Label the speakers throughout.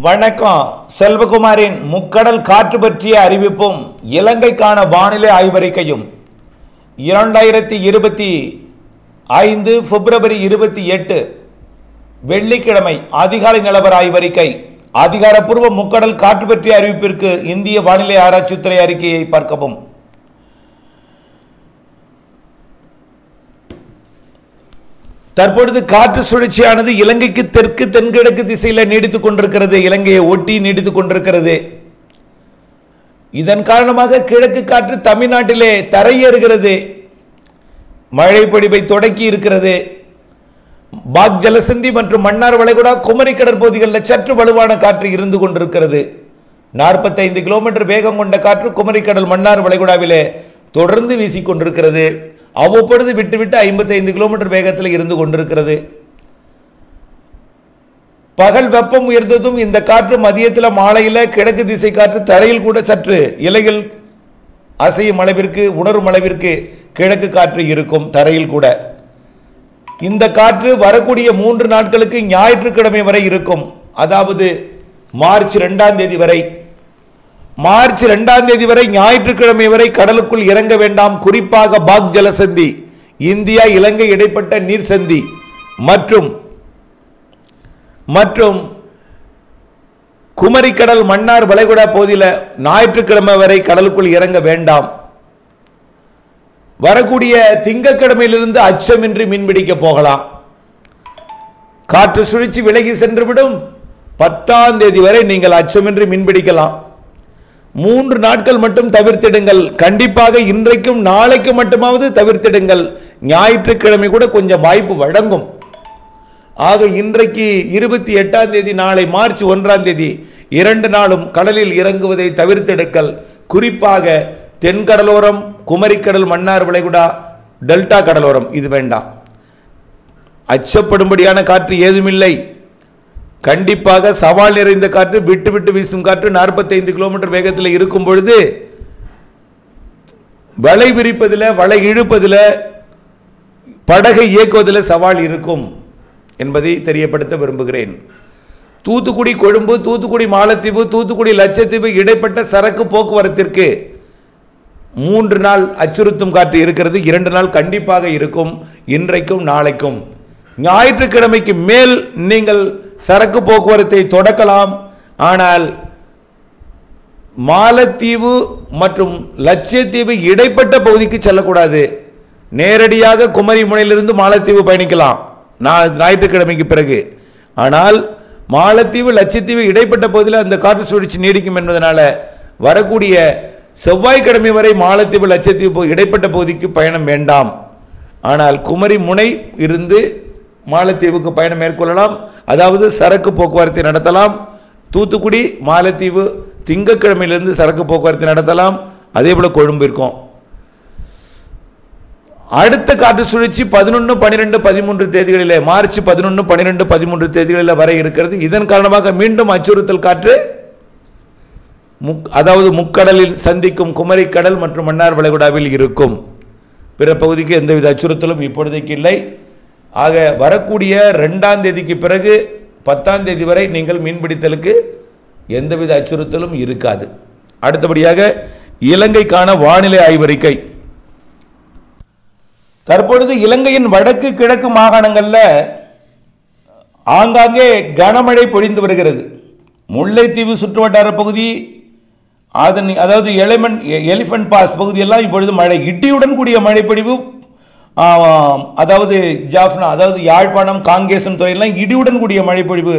Speaker 1: வணக்கம். செல்வகுமாரின் முக்கடல் காற்று பற்றிய அறிவிப்பும் இலங்கைக்கான வானிலை ஆய்வறிக்கையும் 2025 பிப்ரவரி 28 வெள்ளிக்கிழமை அதிகாலை நிலவர ஆய்வறிக்கை. அதிகாரப்பூர்வ முக்கடல் காற்று பற்றிய அறிவிப்பிற்கு இந்திய வானிலை ஆராய்ச்சித்துறை அறிக்கையை பார்க்கவும். தற்பொழுது காற்று சுழற்சியானது இலங்கைக்கு தெற்கு தென்கிழக்கு திசையில் நீடித்துக் கொண்டிருக்கிறது. இலங்கையை ஒட்டி நீடித்துக் கொண்டிருக்கிறது. இதன் காரணமாக கிழக்கு காற்று தமிழ்நாட்டிலே தரையேறுகிறது. மழை பொழிவை தொடக்கி இருக்கிறது. பாக் ஜலசந்தி மற்றும் மன்னார் வளைகுடா குமரி கடற்பகுதிகளில் சற்று வலுவான காற்று இருந்து கொண்டிருக்கிறது. 45 கிலோமீட்டர் வேகம் கொண்ட காற்று குமரி கடல் மன்னார் வளைகுடாவிலே தொடர்ந்து வீசிக்கொண்டிருக்கிறது. அவ்வப்பொழுது விட்டுவிட்டு 55 கிலோமீட்டர் வேகத்தில் இருந்து கொண்டிருக்கிறது. பகல் வெப்பம் உயர்ந்ததும் இந்த காற்று மதியத்தில் மாலையில் கிழக்கு திசை காற்று தரையில் கூட சற்று இலைகள் அசையும் அளவிற்கு உணரும் அளவிற்கு கிழக்கு காற்று இருக்கும். தரையில் கூட இந்த காற்று வரக்கூடிய 3 நாட்களுக்கு ஞாயிற்றுக்கிழமை வரை இருக்கும். அதாவது மார்ச் 2ஆம் தேதி வரை. மார்ச் 2ஆம் தேதி வரை ஞாயிற்றுக்கிழமை வரை கடலுக்குள் இறங்க வேண்டாம். குறிப்பாக பாக் ஜலசந்தி, இந்தியா இலங்கை இடைப்பட்ட நீர் சந்தி மற்றும் குமரி கடல் மன்னார் வளைகுடா பகுதியில் ஞாயிற்றுக்கிழமை வரை கடலுக்குள் இறங்க வேண்டாம். வரக்கூடிய திங்கட்கிழமையிலிருந்து அச்சமின்றி மீன்பிடிக்க போகலாம். காற்று சுழற்சி விலகி சென்றுவிடும். 10ஆம் தேதி வரை நீங்கள் அச்சமின்றி மீன்பிடிக்கலாம். 3 நாட்கள் மட்டும் தவிர்த்திடுங்கள். கண்டிப்பாக இன்றைக்கும் நாளைக்கு மட்டுமாவது தவிர்த்திடுங்கள். ஞாயிற்றுக்கிழமை கூட கொஞ்சம் வாய்ப்பு வழங்கும். ஆக இன்றைக்கு 28ஆம் தேதி, நாளை மார்ச் 1ஆம் தேதி 2 நாளும் கடலில் இறங்குவதை தவிர்த்திடுங்கள். குறிப்பாக தென்கடலோரம், குமரிக்கடல் மன்னார் வளைகுடா, டெல்டா கடலோரம் இது வேண்டாம். அச்சப்படும்படியான காற்று ஏதுமில்லை. கண்டிப்பாக சவால் நிறைந்த காற்று, விட்டு விட்டு வீசும் காற்று 45 கிலோமீட்டர் வேகத்தில் இருக்கும் பொழுது வலை விரிப்பதில், வலை இழுப்பதில், படகை இயக்குவதில் சவால் இருக்கும் என்பதை தெரியப்படுத்த விரும்புகிறேன். தூத்துக்குடி கொழும்பு, தூத்துக்குடி மாலத்தீவு, தூத்துக்குடி லட்சத்தீவு இடைப்பட்ட சரக்கு போக்குவரத்திற்கு 3 நாள் அச்சுறுத்தும் காற்று இருக்கிறது. 2 நாள் கண்டிப்பாக இருக்கும். இன்றைக்கும் நாளைக்கும். ஞாயிற்றுக்கிழமைக்கு மேல் நீங்கள் சரக்கு போக்குவரத்தை தொடக்கலாம். ஆனால் மாலத்தீவு மற்றும் லட்சத்தீவு இடைப்பட்ட பகுதிக்கு செல்லக்கூடாது. நேரடியாக குமரி முனையிலிருந்து மாலத்தீவு பயணிக்கலாம் ஞாயிற்றுக்கிழமைக்கு பிறகு. ஆனால் மாலத்தீவு லட்சத்தீவு இடைப்பட்ட பகுதியில் அந்த காற்று சுழற்சி நீடிக்கும் என்பதனால வரக்கூடிய செவ்வாய்க்கிழமை வரை மாலத்தீவு லட்சத்தீவு இடைப்பட்ட பகுதிக்கு பயணம் வேண்டாம். ஆனால் குமரி முனை இருந்து மாலத்தீவுக்கு பயணம் மேற்கொள்ளலாம். அதாவது சரக்கு போக்குவரத்தை நடத்தலாம். தூத்துக்குடி மாலத்தீவு திங்கட்கிழமையிலிருந்து சரக்கு போக்குவரத்தை நடத்தலாம். அதே போல கொழும்பு இருக்கும். அடுத்த காற்று சுழற்சி 11, 12, 13 தேதிகளில், மார்ச் 11, 12, 13 தேதிகளில் வரை இருக்கிறது. இதன் காரணமாக மீண்டும் அச்சுறுத்தல் காற்று அதாவது முக்கடலில் சந்திக்கும் குமரி கடல் மற்றும் மன்னார் வளைகுடாவில் இருக்கும். பிற பகுதிக்கு எந்தவித அச்சுறுத்தலும் இப்பொழுதைக்கு இல்லை. ஆக வரக்கூடிய 2ஆம் தேதிக்கு பிறகு 10ஆம் தேதி வரை நீங்கள் மீன்பிடித்தலுக்கு எந்தவித அச்சுறுத்தலும் இருக்காது. அடுத்தபடியாக இலங்கைக்கான வானிலை ஆய்வறிக்கை. தற்பொழுது இலங்கையின் வடக்கு கிழக்கு மாகாணங்களில் ஆங்காங்கே கனமழை பொழிந்து வருகிறது. முல்லைத்தீவு சுற்றுவட்டார பகுதி, அதாவது எலிஃபண்ட் பாஸ் பகுதியெல்லாம் இப்பொழுது மழை, இடியுடன் கூடிய மழை பொழிவு. அதாவது ஜாஃப்னா, அதாவது யாழ்ப்பாணம், காங்கேசன் துறையெல்லாம் இடியுடன் கூடிய மழைப்பொழிவு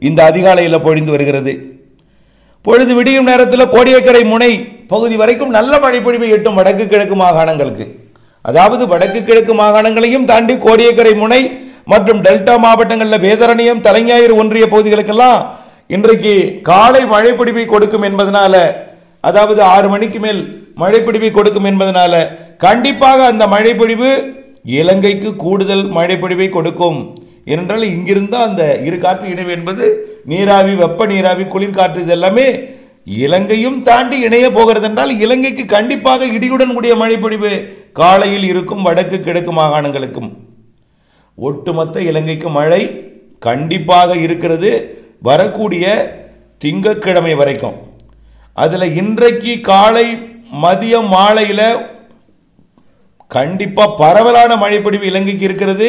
Speaker 1: இந்த அதிகாலையில் பொழிந்து வருகிறது. பொழுது விடியும் நேரத்தில் கோடியக்கரை முனை பகுதி வரைக்கும் நல்ல மழைப்பொழிவை எட்டும் வடக்கு கிழக்கு மாகாணங்களுக்கு. அதாவது வடக்கு கிழக்கு மாகாணங்களையும் தாண்டி கோடியக்கரை முனை மற்றும் டெல்டா மாவட்டங்களில் வேதரணியம், தலைஞாயிறு ஒன்றிய பகுதிகளுக்கெல்லாம் இன்றைக்கு காலை மழைப்பொழிவை கொடுக்கும் என்பதனால, அதாவது 6 மணிக்கு மேல் மழைப்பொழிவை கொடுக்கும் என்பதனால கண்டிப்பாக அந்த மழைப்பொழிவு இலங்கைக்கு கூடுதல் மழைப்பொழிவை கொடுக்கும். ஏனென்றால் இங்கிருந்து அந்த இரு காற்று இணைவு என்பது நீராவி, வெப்ப நீராவி, குளிர்காற்று, இது எல்லாமே இலங்கையும் தாண்டி இணைய போகிறது என்றால் இலங்கைக்கு கண்டிப்பாக இடியுடன் கூடிய மழைப்பொழிவு காலையில் இருக்கும் வடக்கு கிழக்கு மாகாணங்களுக்கும். ஒட்டுமொத்த இலங்கைக்கு மழை கண்டிப்பாக இருக்கிறது. வரக்கூடிய திங்கட்கிழமை வரைக்கும். அதில் இன்றைக்கு காலை மதியம் மாலையில் கண்டிப்பாக பரவலான மழைப்பொழிவு இலங்கைக்கு இருக்கிறது.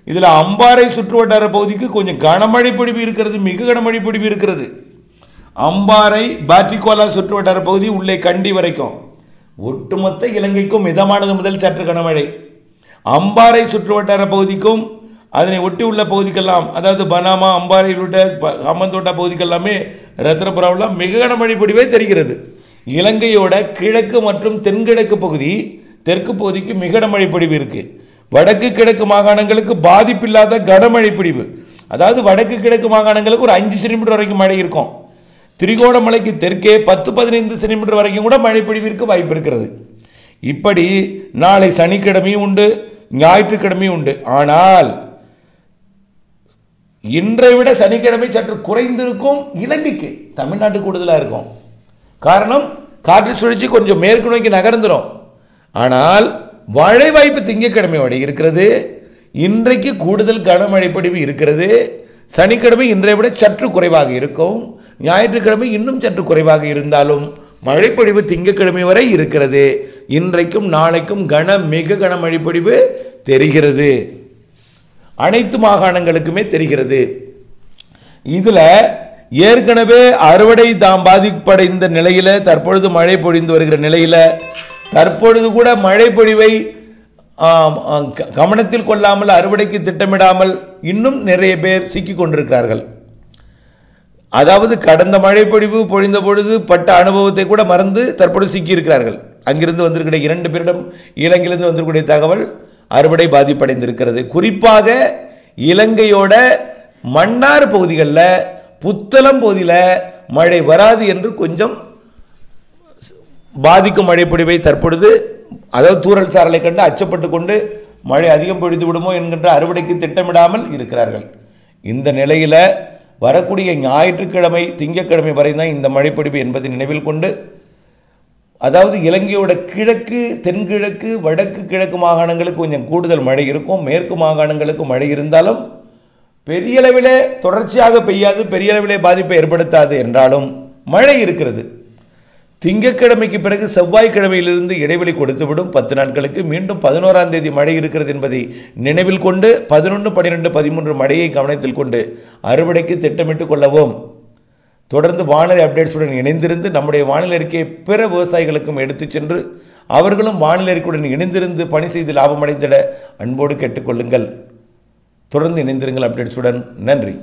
Speaker 1: இதில் அம்பாறை சுற்றுவட்டார பகுதிக்கு கொஞ்சம் கனமழை பொழிவு இருக்கிறது, மிக கனமழை பொழிவு இருக்கிறது. அம்பாறை பாட்டிகோலா சுற்றுவட்டார பகுதி உள்ளே கண்டி வரைக்கும் ஒட்டுமொத்த இலங்கைக்கும் மிதமானது முதல் சற்று கனமழை. அம்பாறை சுற்றுவட்டார பகுதிக்கும் அதனை ஒட்டி உள்ள பகுதிக்கெல்லாம், அதாவது பனாமா அம்பாறை உள்ளிட்ட ஹம்மந்தோட்டா பகுதிக்கெல்லாமே ரத்னபுராவெல்லாம் மிக கனமழை பொழிவே தெரிகிறது. இலங்கையோட கிழக்கு மற்றும் தென்கிழக்கு பகுதி, தெற்கு பகுதிக்கு மிக கனமழை பொழிவு இருக்குது. வடக்கு கிழக்கு மாகாணங்களுக்கு பாதிப்பில்லாத கனமழை பொழிவு, அதாவது வடக்கு கிழக்கு மாகாணங்களுக்கு ஒரு 5 சென்டிமீட்டர் வரைக்கும் மழை இருக்கும். திரிகோணமலைக்கு தெற்கே 10-15 சென்டிமீட்டர் வரைக்கும் கூட மழை பொழிவிற்கு வாய்ப்பு இருக்கிறது. இப்படி நாளை சனிக்கிழமையும் உண்டு, ஞாயிற்றுக்கிழமையும் உண்டு. ஆனால் இன்றை விட சனிக்கிழமை சற்று குறைந்திருக்கும். இலங்கைக்கு, தமிழ்நாட்டு கூடுதலாக இருக்கும். காரணம், காற்று சுழற்சி கொஞ்சம் மேற்கு நோக்கி நகர்ந்துடும். ஆனால் மழை வாய்ப்பு திங்கட்கிழமை வரை இருக்கிறது. இன்றைக்கு கூடுதல் கனமழை பொழிவு இருக்கிறது. சனிக்கிழமை இன்றை விட சற்று குறைவாக இருக்கும். ஞாயிற்றுக்கிழமை இன்னும் சற்று குறைவாக இருந்தாலும் மழைப்பொழிவு திங்கட்கிழமை வரை இருக்கிறது. இன்றைக்கும் நாளைக்கும் மிக கனமழை பொழிவு தெரிகிறது. அனைத்து மாகாணங்களுக்குமே தெரிகிறது. இதில் ஏற்கனவே அறுவடை பாதிப்படைந்த நிலையில் தற்பொழுது மழை பொழிந்து வருகிற நிலையில் தற்பொழுது கூட மழை பொழிவை கவனத்தில் கொள்ளாமல், அறுவடைக்கு திட்டமிடாமல் இன்னும் நிறைய பேர் சிக்கி கொண்டிருக்கிறார்கள். அதாவது கடந்த மழை பொழிந்த பொழுது பட்ட அனுபவத்தை கூட மறந்து தற்பொழுது சிக்கியிருக்கிறார்கள். அங்கிருந்து வந்திருக்கிற 2 பேரிடம் இலங்கையிலிருந்து வந்திருக்கக்கூடிய தகவல் அறுவடை பாதிப்படைந்திருக்கிறது. குறிப்பாக இலங்கையோட மன்னார் பகுதிகளில், புத்தளம் பகுதியில் மழை வராது என்று கொஞ்சம் பாதிக்கும் மழை பொழிவை தற்பொழுது, அதாவது தூறல் சாரலை கண்டு அச்சப்பட்டு கொண்டு மழை அதிகம் பொழிந்து விடுமோ என்கின்ற அறுவடைக்கு திட்டமிடாமல் இருக்கிறார்கள். இந்த நிலையில் வரக்கூடிய ஞாயிற்றுக்கிழமை திங்கட்கிழமை வரை தான் இந்த மழைப்பொழிவு என்பதை நினைவில் கொண்டு, அதாவது இலங்கையோட கிழக்கு, தென்கிழக்கு, வடக்கு கிழக்கு மாகாணங்களுக்கு கொஞ்சம் கூடுதல் மழை இருக்கும். மேற்கு மாகாணங்களுக்கு மழை இருந்தாலும் பெரிய அளவிலே தொடர்ச்சியாக பெய்யாது, பெரிய அளவிலே பாதிப்பை ஏற்படுத்தாது. என்றாலும் மழை இருக்கிறது. திங்கட்கிழமைக்கு பிறகு செவ்வாய்க்கிழமையிலிருந்து இடைவெளி கொடுத்துவிடும். 10 நாட்களுக்கு மீண்டும் 11ஆம் தேதி மழை இருக்கிறது என்பதை நினைவில் கொண்டு 11, 12, 13 மழையை கவனத்தில் கொண்டு அறுவடைக்கு திட்டமிட்டுக் கொள்ளவும். தொடர்ந்து வானிலை அப்டேட்ஸுடன் இணைந்திருந்து நம்முடைய வானிலை அறிக்கையை பிற விவசாயிகளுக்கும் எடுத்துச் சென்று அவர்களும் வானிலை அறிக்கையுடன் இணைந்திருந்து பணி செய்து லாபமடைந்திட அன்போடு கேட்டுக்கொள்ளுங்கள். தொடர்ந்து இணைந்திருங்கள் அப்டேட்ஸுடன். நன்றி.